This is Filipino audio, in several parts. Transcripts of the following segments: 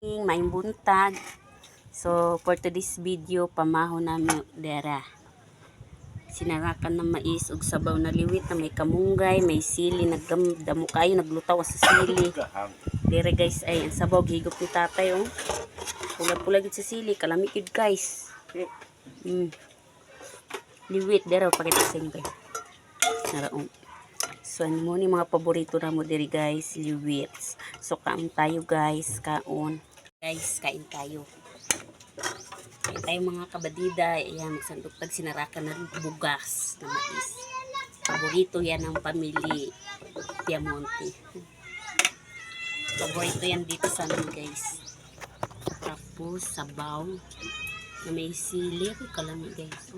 May buntag. So for today's video, pamaho namin dera. Sinarakan ng mais ug sabaw na liwit na may kamunggay, may sili, nagdamo kayo naglutaw sa sili. Dere guys ay ang sabaw higop ni tatay oh. Pulag-pulag sa sili, kalami gid guys. Liwit dere pakita sa inyo guys. Naraong. So ano mo ni mga paborito na mo diri guys, liwit. So kaon tayo guys, kaon. Guys, kain tayo. Kain tayo mga kabadida. Ayan, magsandok sinarakan ng bugas na mais. Paborito yan ng pamilya Piamonte. Paborito yan dito sa amin guys. Tapos sabaw na may sili. Kalami guys.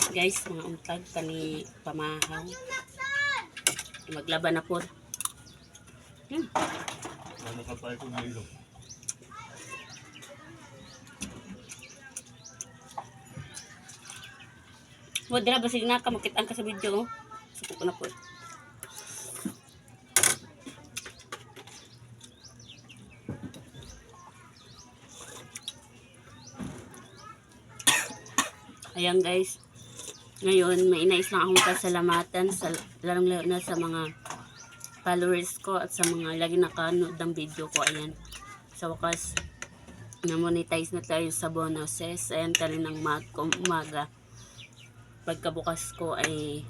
Guys, mga untag kani pamahaw. Maglaban na po. Ano ka pa ito nilo? Mo dira basig na ka makita ka sa video oh. Suko ko na po. Ayan guys. Ngayon, may inais lang akong pasalamatan sa lalong na sa mga followers ko at sa mga lagi nakanood ng video ko. Ayan, sa wakas na-monetize na tayo sa bonuses. Ayan, kaninang umaga pagkabukas ko ay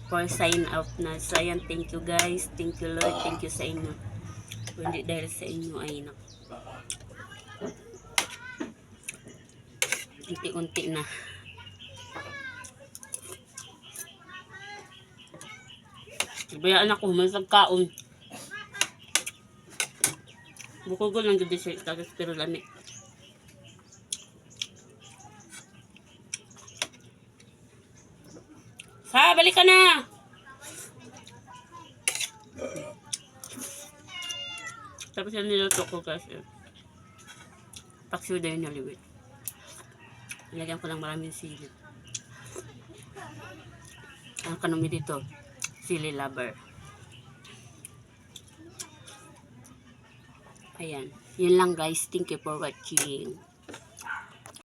for sign up na. So ayan, thank you guys, thank you Lord, thank you sa inyo. Kundi dahil sa inyo ay unti-unti na. Bayaan ako, mansag kaon. Bukod ko lang gudi siya, tapos pero lami. Sa, balik ka na! Tapos yan niluto ko kasi. Paksiw dahil naliwit. Nilagyan ko lang maraming sili. Ang kanumi dito, sili lover. Ayan. Yun lang guys. Thank you for watching.